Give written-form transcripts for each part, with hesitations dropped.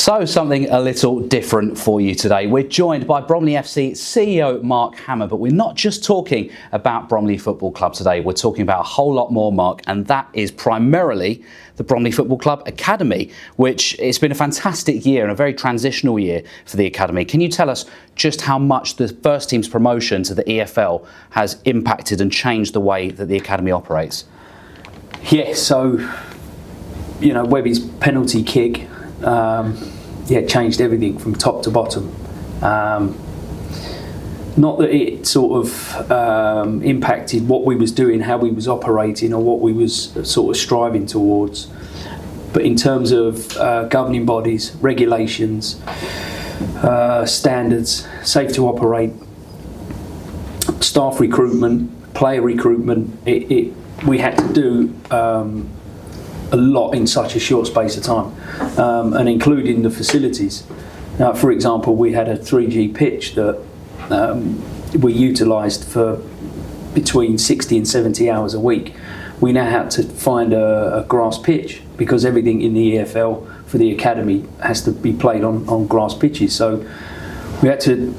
So something a little different for you today. We're joined by Bromley FC CEO Mark Hammond, but we're not just talking about Bromley Football Club today. We're talking about a whole lot more, Mark, and that is primarily the Bromley Football Club Academy, which it's been a fantastic year and a very transitional year for the Academy. Can you tell us just how much the first team's promotion to the EFL has impacted and changed the way that the Academy operates? Yeah, so, Webby's penalty kick, changed everything from top to bottom. Not that it sort of impacted what we was doing, how we was operating, or what we was sort of striving towards. But in terms of governing bodies, regulations, standards, safe to operate, staff recruitment, player recruitment, we had to do a lot in such a short space of time, and including the facilities. Now, for example, we had a 3G pitch that we utilised for between 60 and 70 hours a week. We now had to find a grass pitch because everything in the EFL for the academy has to be played on grass pitches. So we had to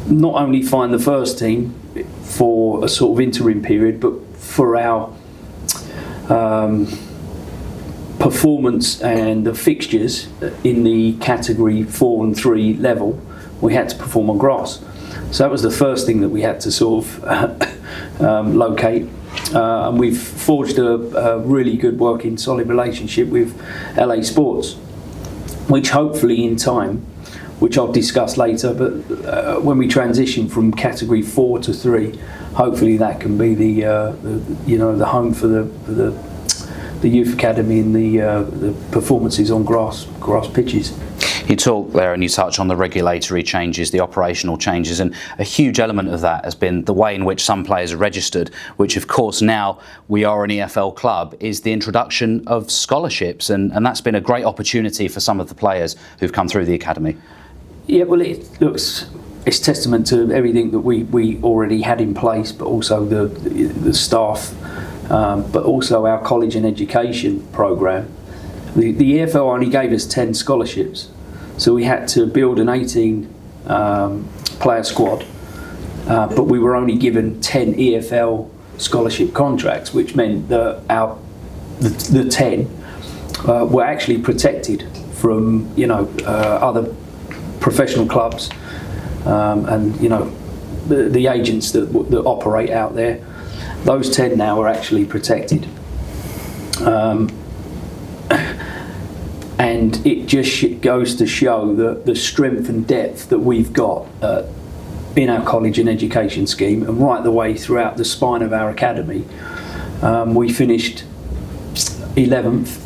not only find the first team for a sort of interim period, but for our performance and the fixtures in the category 4 and 3 level, we had to perform on grass. So that was the first thing that we had to sort of locate. And we've forged a really good working solid relationship with LA Sports, which hopefully in time, which I'll discuss later, but when we transition from category 4 to 3, hopefully that can be the home for the youth academy and the performances on grass pitches. You talk there and you touch on the regulatory changes, the operational changes, and a huge element of that has been the way in which some players are registered, which of course now we are an EFL club, is the introduction of scholarships, and that's been a great opportunity for some of the players who've come through the academy. Yeah, well, it's testament to everything that we already had in place, but also the staff, but also our college and education programme. The EFL only gave us 10 scholarships, so we had to build an 18 player squad, but we were only given 10 EFL scholarship contracts, which meant that the 10 were actually protected from other professional clubs and the agents that operate out there. Those 10 now are actually protected. And it just goes to show the strength and depth that we've got in our college and education scheme, and right the way throughout the spine of our academy. We finished 11th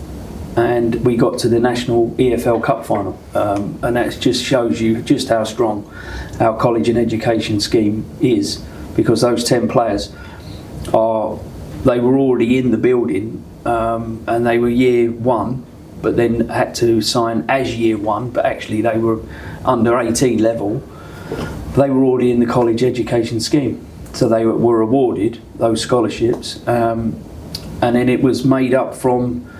and we got to the National EFL Cup final, and that just shows you just how strong our college and education scheme is, because those 10 players they were already in the building, and they were year 1, but then had to sign as year 1, but actually they were under 18 level. They were already in the college education scheme, so they were awarded those scholarships, and then it was made up from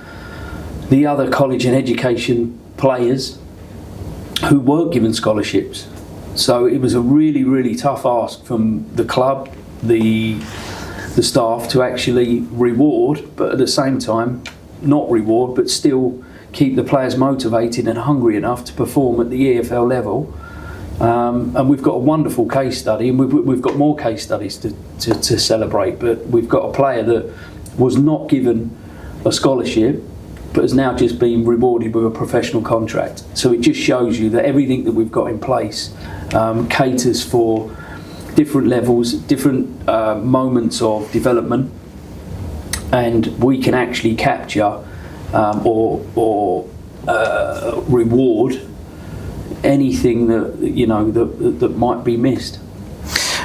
the other college and education players who weren't given scholarships. So it was a really, really tough ask from the club, the staff, to actually reward, but at the same time not reward, but still keep the players motivated and hungry enough to perform at the EFL level. And we've got a wonderful case study, and we've got more case studies to celebrate, but we've got a player that was not given a scholarship but has now just been rewarded with a professional contract. So it just shows you that everything that we've got in place caters for different levels, different moments of development, and we can actually capture or reward anything that might be missed.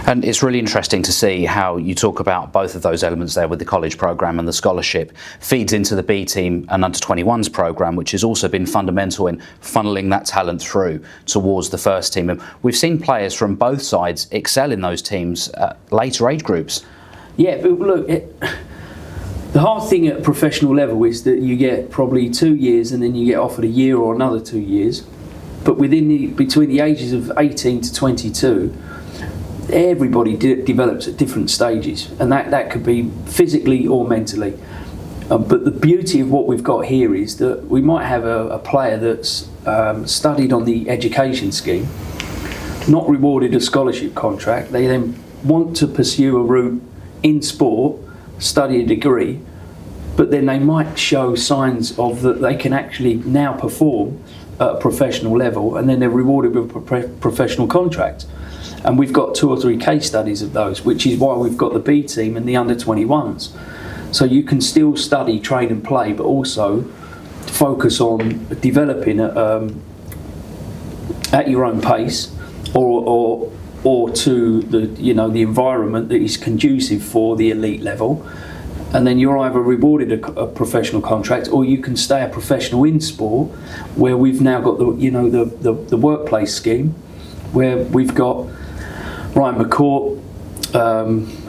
And it's really interesting to see how you talk about both of those elements there with the college programme and the scholarship feeds into the B team and under-21s programme, which has also been fundamental in funneling that talent through towards the first team. And we've seen players from both sides excel in those teams at later age groups. Yeah, but look, the hard thing at professional level is that you get probably 2 years and then you get offered a year or another 2 years. but between the ages of 18 to 22, everybody develops at different stages, and that could be physically or mentally. But the beauty of what we've got here is that we might have a player that's studied on the education scheme, not rewarded a scholarship contract. They then want to pursue a route in sport, study a degree, but then they might show signs of that they can actually now perform at a professional level, and then they're rewarded with a professional contract. And we've got 2 or 3 case studies of those, which is why we've got the B team and the under-21s. So you can still study, train and play, but also focus on developing at your own pace, or to the environment that is conducive for the elite level. And then you're either rewarded a professional contract, or you can stay a professional in sport, where we've now got the workplace scheme, where we've got Ryan McCourt,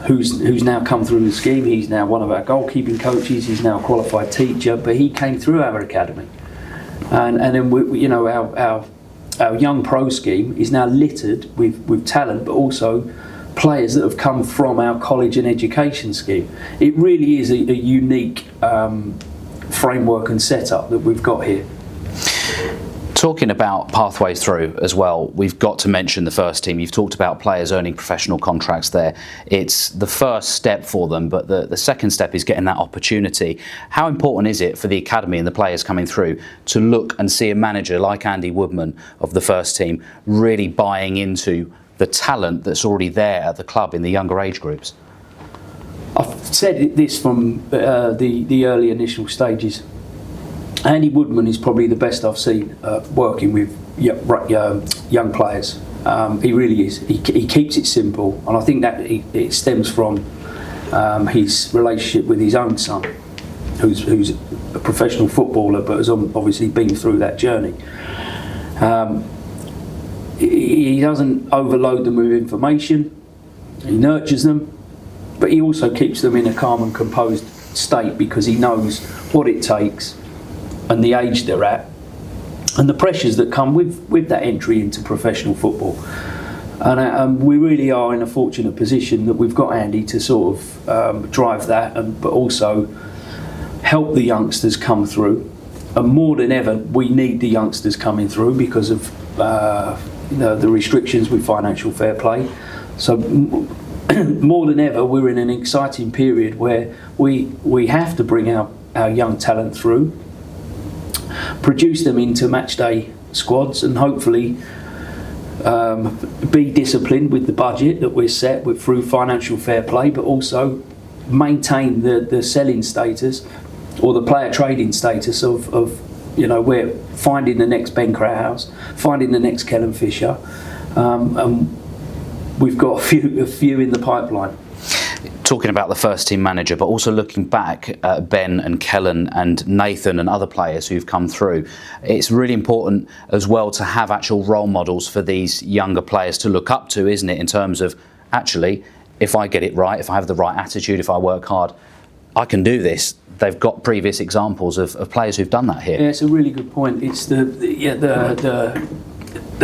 who's now come through the scheme. He's now one of our goalkeeping coaches. He's now a qualified teacher, but he came through our academy, and then our young pro scheme is now littered with talent, but also players that have come from our college and education scheme. It really is a unique framework and setup that we've got here. Talking about pathways through as well, we've got to mention the first team. You've talked about players earning professional contracts there. It's the first step for them, but the second step is getting that opportunity. How important is it for the academy and the players coming through to look and see a manager like Andy Woodman of the first team really buying into the talent that's already there at the club in the younger age groups? I've said this from the early initial stages. Andy Woodman is probably the best I've seen working with young players. He really is. He keeps it simple, and I think that it stems from his relationship with his own son, who's a professional footballer but has obviously been through that journey. He doesn't overload them with information. He nurtures them, but he also keeps them in a calm and composed state, because he knows what it takes and the age they're at and the pressures that come with that entry into professional football. And we really are in a fortunate position that we've got Andy to sort of drive that, but also help the youngsters come through. And more than ever, we need the youngsters coming through because of the restrictions with financial fair play. So more than ever, we're in an exciting period where we have to bring our young talent through, produce them into match day squads, and hopefully be disciplined with the budget that we're set with through financial fair play, but also maintain the selling status or the player trading status of we're finding the next Ben Crowhouse, finding the next Kellen Fisher, and we've got a few in the pipeline. Talking about the first team manager, but also looking back at Ben and Kellen and Nathan and other players who've come through, it's really important as well to have actual role models for these younger players to look up to, isn't it, in terms of, actually, if I get it right, if I have the right attitude, if I work hard, I can do this. They've got previous examples of players who've done that here. Yeah, it's a really good point. It's the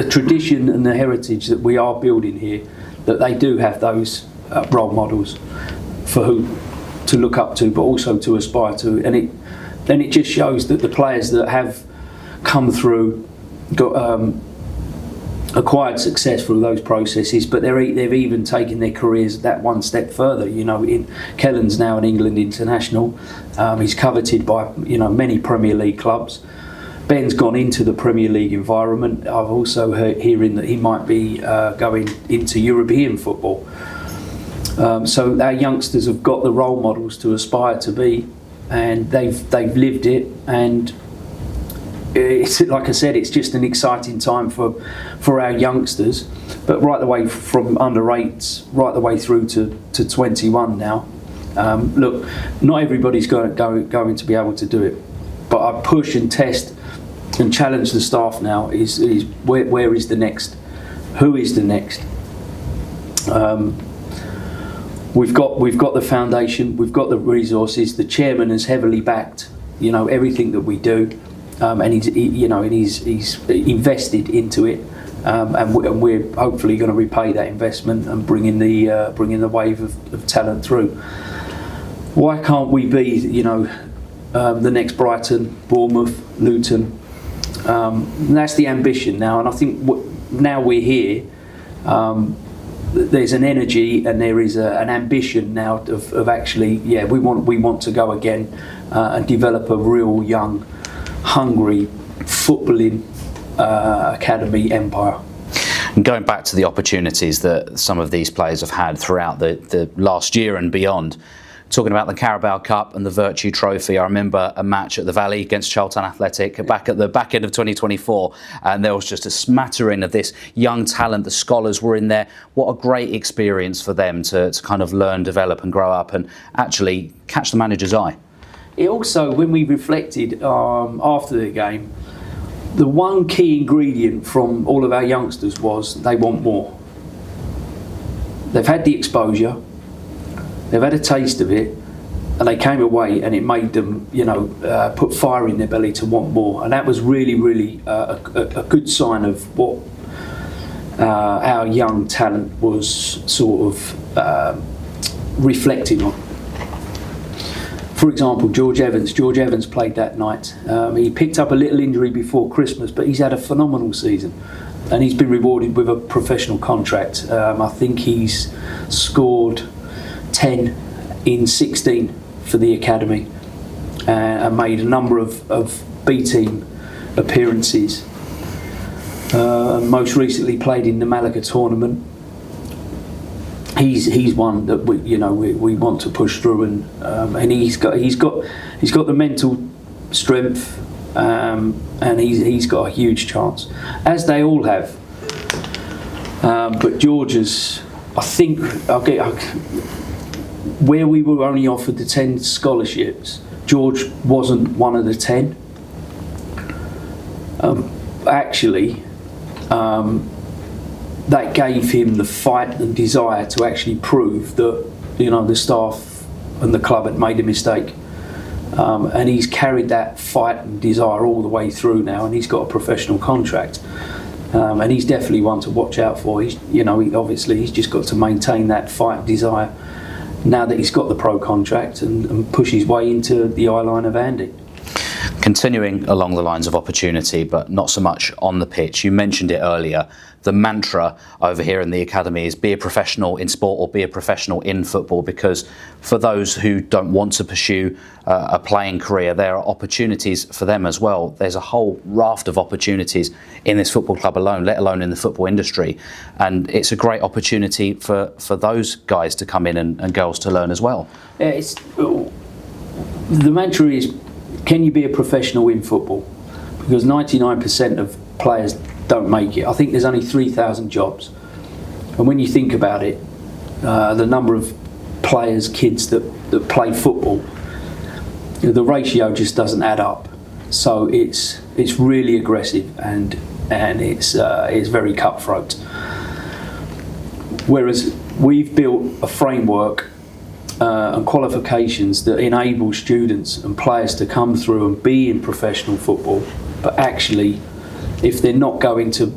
tradition and the heritage that we are building here, that they do have those role models for who to look up to, but also to aspire to. And it just shows that the players that have come through, got acquired success through those processes, but they've even taken their careers that one step further. Kellen's now an England international. He's coveted by many Premier League clubs. Ben's gone into the Premier League environment. I've also heard hearing that he might be going into European football. So our youngsters have got the role models to aspire to be, and they've lived it. And it's, like I said, it's just an exciting time for our youngsters. But right the way from under 8s, right the way through to 21 now. Look, not everybody's going to be able to do it, but I push and test and challenge the staff now. Is where is the next? Who is the next? We've got the foundation, we've got the resources. The chairman has heavily backed, everything that we do. and he's invested into it, and we're hopefully going to repay that investment and bring in the wave of talent through. Why can't we be, the next Brighton, Bournemouth, Luton? And that's the ambition now, and I think now we're here. There's an energy and there is an ambition now of actually, we want to go again and develop a real young, hungry footballing academy empire. And going back to the opportunities that some of these players have had throughout the last year and beyond, talking about the Carabao Cup and the Virtue Trophy, I remember a match at the Valley against Charlton Athletic back at the back end of 2024, and there was just a smattering of this young talent. The scholars were in there. What a great experience for them to kind of learn, develop and grow up and actually catch the manager's eye. It also, when we reflected after the game, the one key ingredient from all of our youngsters was they want more. They've had the exposure, they've had a taste of it, and they came away and it made them, put fire in their belly to want more. And that was really, really a good sign of what our young talent was sort of reflecting on. For example, George Evans played that night. He picked up a little injury before Christmas, but he's had a phenomenal season. And he's been rewarded with a professional contract. I think he's scored 10 in 16 for the academy and made a number of B-team appearances. Most recently played in the Malaga tournament. He's one that we want to push through, and he's got the mental strength, and he's got a huge chance, as they all have. But George's, I think, where we were only offered the 10 scholarships, George wasn't one of the 10. That gave him the fight and desire to actually prove that the staff and the club had made a mistake, and he's carried that fight and desire all the way through now, and he's got a professional contract, and he's definitely one to watch out for. He's just got to maintain that fight and desire now that he's got the pro contract and push his way into the eye line of Andy. Continuing along the lines of opportunity, but not so much on the pitch, you mentioned it earlier, the mantra over here in the academy is be a professional in sport or be a professional in football, because for those who don't want to pursue a playing career, there are opportunities for them as well. There's a whole raft of opportunities in this football club alone, let alone in the football industry, and it's a great opportunity for those guys to come in and girls to learn as well. Yeah, the mantra is, can you be a professional in football? Because 99% of players don't make it. I think there's only 3,000 jobs. And when you think about it, the number of players, kids that play football, the ratio just doesn't add up. So it's really aggressive and it's very cutthroat. Whereas we've built a framework and qualifications that enable students and players to come through and be in professional football, but actually, if they're not going to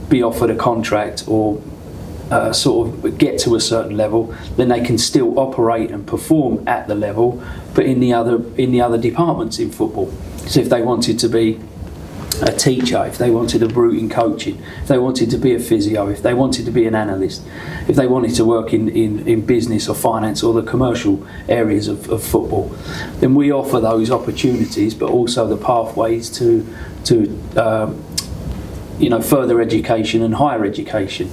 be offered a contract or sort of get to a certain level, then they can still operate and perform at the level, but in the other departments in football. So if they wanted to be a teacher, if they wanted a route in coaching, if they wanted to be a physio, if they wanted to be an analyst, if they wanted to work in business or finance or the commercial areas of football, then we offer those opportunities, but also the pathways to further education and higher education.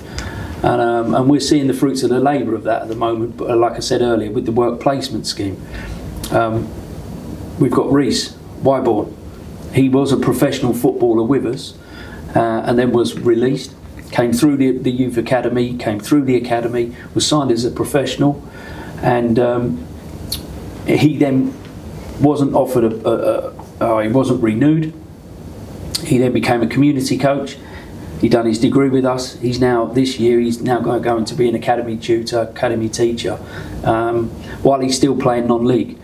And we're seeing the fruits of the labour of that at the moment. But like I said earlier, with the work placement scheme, we've got Reece Wyborn. He was a professional footballer with us, and then was released, came through the youth academy, came through the academy, was signed as a professional, and he then wasn't offered he wasn't renewed. He then became a community coach. He done his degree with us. He's now going to be an academy tutor, academy teacher, while he's still playing non-league.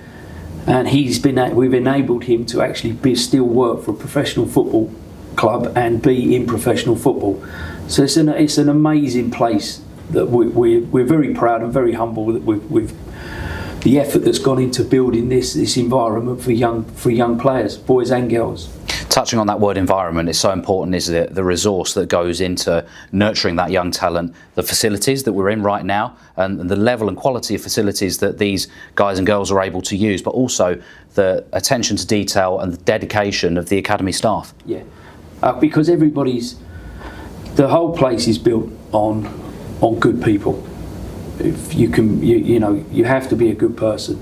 and we've enabled him to actually still work for a professional football club and be in professional football. So it's an amazing place that we're very proud and very humble that we've the effort that's gone into building this environment for young players, boys and girls. Touching on that word environment, it's so important, isn't it? The resource that goes into nurturing that young talent, the facilities that we're in right now, and the level and quality of facilities that these guys and girls are able to use, but also the attention to detail and the dedication of the academy staff. Yeah, because the whole place is built on good people. If you can, you have to be a good person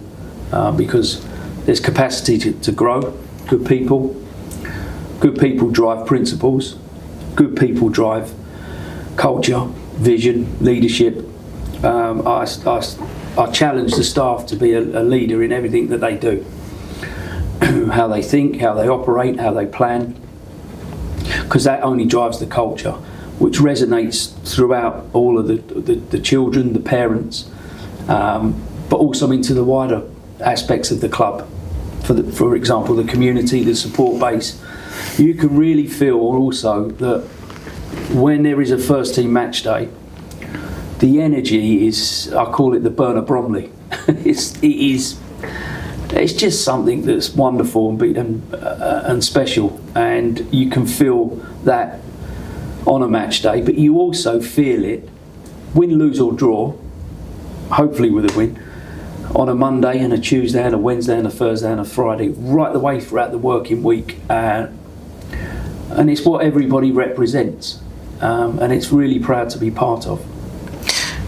because there's capacity to grow. Good people drive principles. Good people drive culture, vision, leadership. I challenge the staff to be a leader in everything that they do. How they think, how they operate, how they plan, because that only drives the culture, which resonates throughout all of the children, the parents, but also into the wider aspects of the club. For example, the community, the support base. You can really feel also that when there is a first team match day, the energy is, I call it the burn of Bromley. It's just something that's wonderful and special, and you can feel that on a match day, but you also feel it, win, lose or draw, hopefully with a win, on a Monday and a Tuesday and a Wednesday and a Thursday and a Friday, right the way throughout the working week. And it's what everybody represents, and it's really proud to be part of.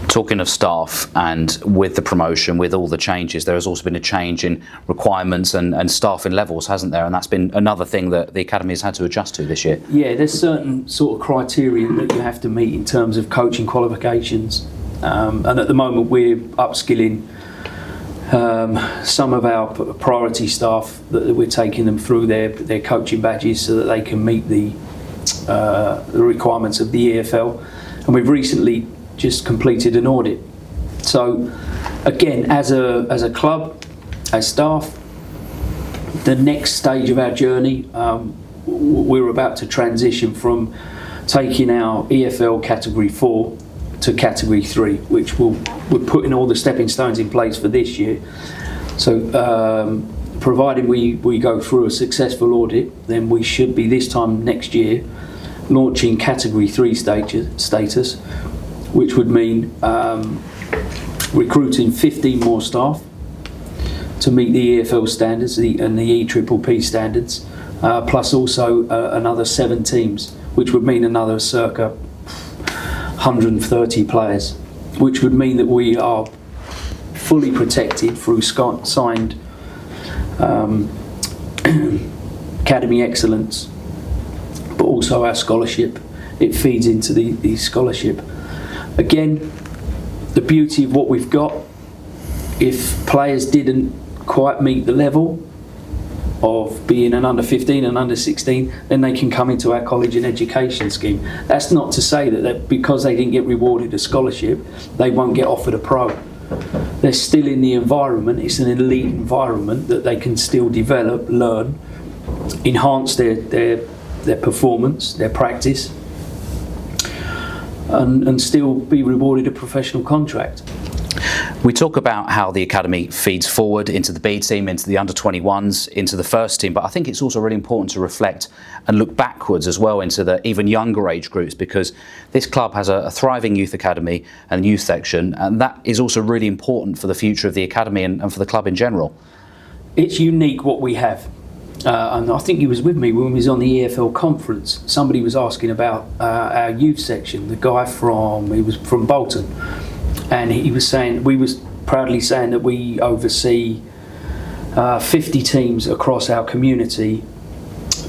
Talking of staff, and with the promotion, with all the changes, there has also been a change in requirements and staffing levels, hasn't there? And that's been another thing that the academy has had to adjust to this year. Yeah, there's certain sort of criteria that you have to meet in terms of coaching qualifications, and at the moment we're upskilling some of our priority staff, that we're taking them through their coaching badges so that they can meet the requirements of the EFL, and we've recently just completed an audit. So again, as a club, as staff, the next stage of our journey, we're about to transition from taking our EFL Category 4 to Category 3, which we're putting all the stepping stones in place for this year. So providing we go through a successful audit, then we should be this time next year launching Category 3 status, which would mean recruiting 15 more staff to meet the EFL standards and the EPPP standards, plus also another 7 teams, which would mean another circa 130 players, which would mean that we are fully protected through signed academy excellence, but also our scholarship. It feeds into the scholarship. Again, the beauty of what we've got, if players didn't quite meet the level of being an under 15 and under 16, then they can come into our college and education scheme. That's not to say that because they didn't get rewarded a scholarship, they won't get offered a pro. They're still in the environment. It's an elite environment that they can still develop, learn, enhance their performance, their practice, and still be rewarded a professional contract. We talk about how the academy feeds forward into the B team, into the under-21s, into the first team, but I think it's also really important to reflect and look backwards as well into the even younger age groups, because this club has a thriving youth academy and youth section, and that is also really important for the future of the academy and for the club in general. It's unique what we have. And I think he was with me when we was on the EFL conference. Somebody was asking about our youth section. The guy he was from Bolton, and he was saying, we was proudly saying that we oversee 50 teams across our community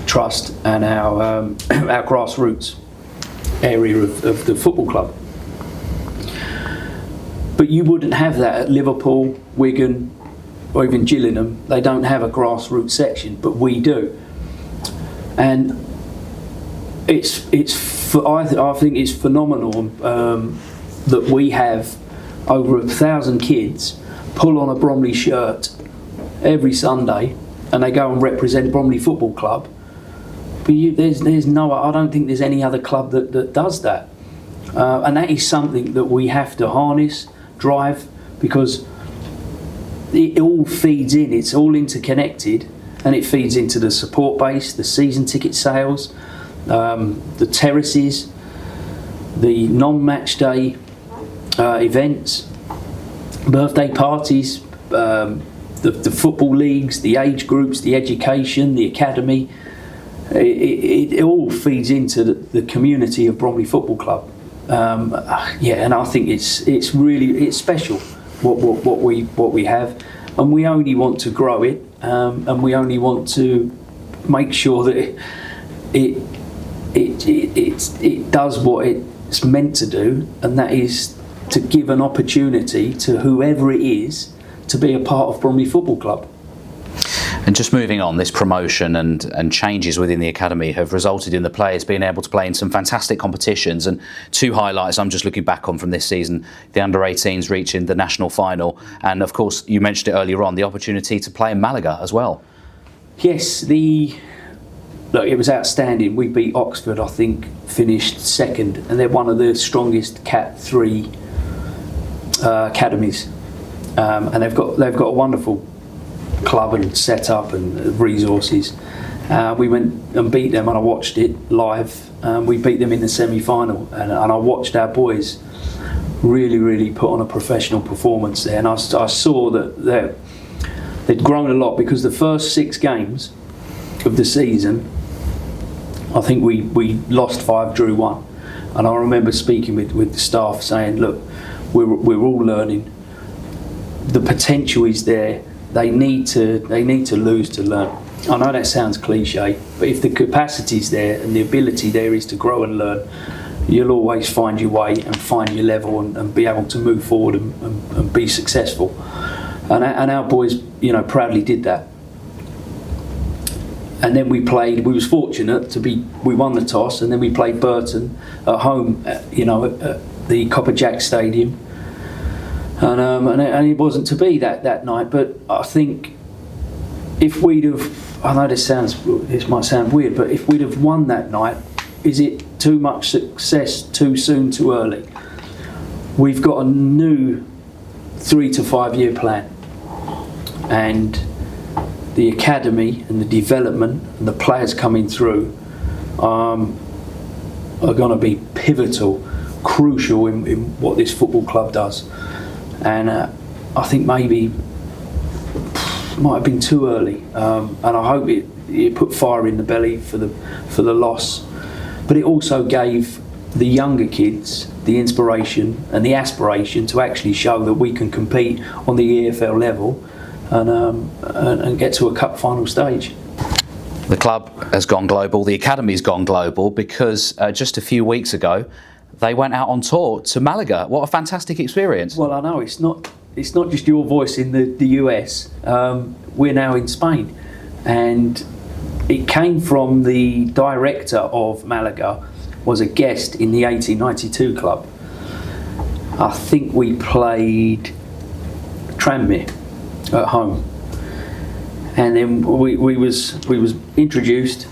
trust and our grassroots area of the football club. But you wouldn't have that at Liverpool, Wigan, or even Gillingham. They don't have a grassroots section, but we do. And I think it's phenomenal that we have over 1,000 kids pull on a Bromley shirt every Sunday, and they go and represent Bromley Football Club. But there's no, I don't think there's any other club that does that. And that is something that we have to harness, drive, because it all feeds in, it's all interconnected, and it feeds into the support base, the season ticket sales, the terraces, the non-match day events, birthday parties, the football leagues, the age groups, the education, the academy. It all feeds into the community of Bromley Football Club. And I think it's really special what we have, and we only want to grow it, and we only want to make sure that it does what it's meant to do, and that is to give an opportunity to whoever it is to be a part of Bromley Football Club. And just moving on, this promotion and changes within the academy have resulted in the players being able to play in some fantastic competitions. And two highlights I'm just looking back on from this season: the under-18s reaching the national final, and of course you mentioned it earlier on, the opportunity to play in Malaga as well. Yes, look, it was outstanding. We beat Oxford, I think, finished second, and they're one of the strongest Cat 3 academies, and they've got a wonderful club and set up and resources. We went and beat them, and I watched it live. We beat them in the semi-final, and I watched our boys really put on a professional performance there, and I saw that they'd grown a lot, because the first 6 games of the season, I think we lost 5, drew 1, and I remember speaking with the staff saying, look, we're all learning, the potential is there. They need to lose to learn. I know that sounds cliche, but if the capacity's there and the ability there is to grow and learn, you'll always find your way and find your level and be able to move forward and be successful. And our boys, proudly did that. And then we was fortunate we won the toss, and then we played Burton at home, at the Copper Jack Stadium. And it wasn't to be that night, but I think if we'd have, I know this might sound weird, but if we'd have won that night, is it too much success too soon, too early? We've got a new 3 to 5 year plan, and the academy and the development and the players coming through are going to be pivotal, crucial in what this football club does. And I think maybe might have been too early, and I hope it put fire in the belly for the loss, but it also gave the younger kids the inspiration and the aspiration to actually show that we can compete on the EFL level and get to a cup final stage. The club has gone global, the academy's gone global, because just a few weeks ago they went out on tour to Malaga. What a fantastic experience. Well, I know it's not just your voice in the US. We're now in Spain, and it came from the director of Malaga, was a guest in the 1892 club. I think we played Tranmere at home, and then we was introduced.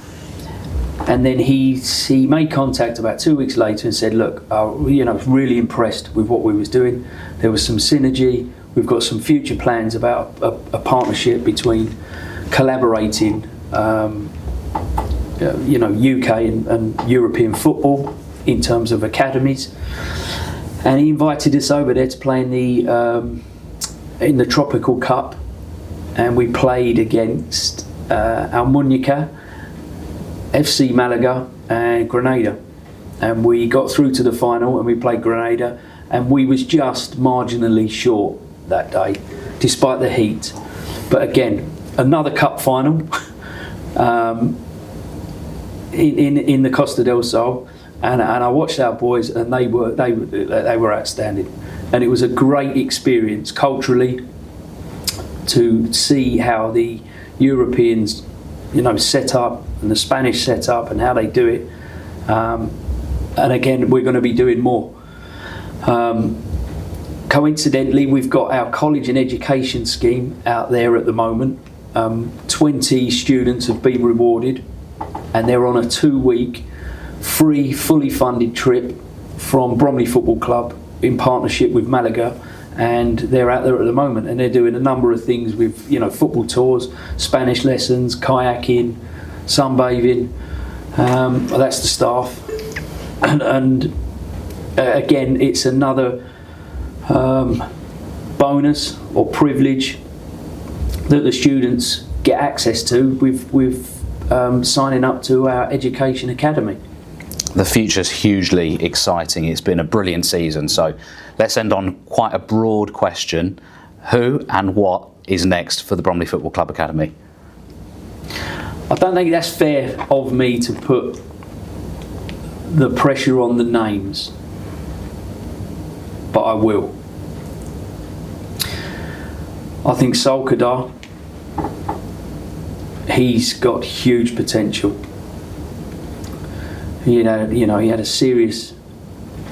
And then he made contact about 2 weeks later and said, look, really impressed with what we was doing. There was some synergy. We've got some future plans about a partnership between collaborating, UK and European football in terms of academies. And he invited us over there to play in the Tropical Cup, and we played against Almuñécar, FC Malaga and Granada, and we got through to the final, and we played Granada, and we was just marginally short that day despite the heat. But again, another cup final in the Costa del Sol, and I watched our boys, and they were outstanding, and it was a great experience culturally to see how the Europeans set up, and the Spanish set up, and how they do it. And again, we're going to be doing more. Coincidentally, we've got our college and education scheme out there at the moment. 20 students have been rewarded, and they're on a 2-week free, fully funded trip from Bromley Football Club in partnership with Malaga, and they're out there at the moment, and they're doing a number of things with, you know, football tours, Spanish lessons, kayaking, sunbathing. That's the staff, and again, it's another bonus or privilege that the students get access to with signing up to our education academy. The future's hugely exciting. It's been a brilliant season. So let's end on quite a broad question. Who and what is next for the Bromley Football Club Academy? I don't think that's fair of me to put the pressure on the names, but I will. I think Solkadar, he's got huge potential. He had a serious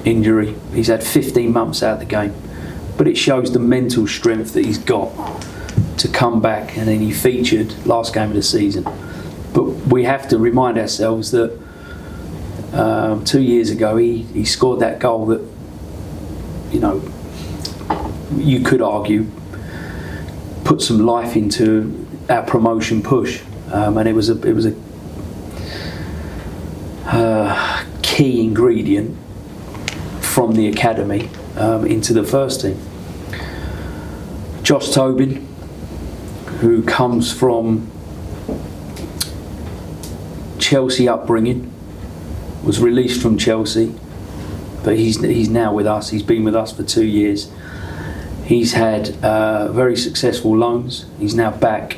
injury. He's had 15 months out of the game, but it shows the mental strength that he's got to come back, and then he featured last game of the season. But we have to remind ourselves that 2 years ago he scored that goal that, you know, you could argue put some life into our promotion push, and it was a key ingredient from the academy into the first team. Josh Tobin, who comes from Chelsea upbringing, was released from Chelsea, but he's now with us. He's been with us for 2 years. He's had very successful loans. He's now back.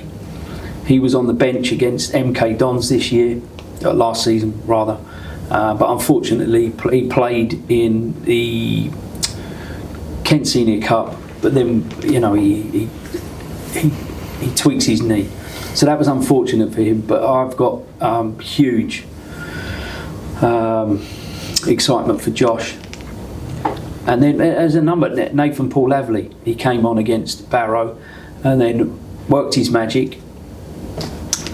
He was on the bench against MK Dons this year, last season rather, but unfortunately he played in the Kent Senior Cup, but then, you know, he tweaks his knee, so that was unfortunate for him. But I've got huge excitement for Josh. And then there's a number, Nathan Paul Lavely, he came on against Barrow and then worked his magic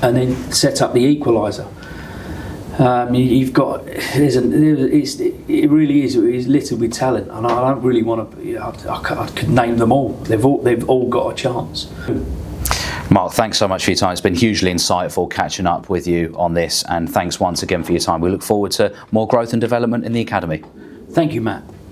and then set up the equaliser. You've got, it really is littered with talent, and I don't really want to, I could name them all. They've all got a chance. Mark, thanks so much for your time. It's been hugely insightful catching up with you on this, and thanks once again for your time. We look forward to more growth and development in the academy. Thank you, Matt.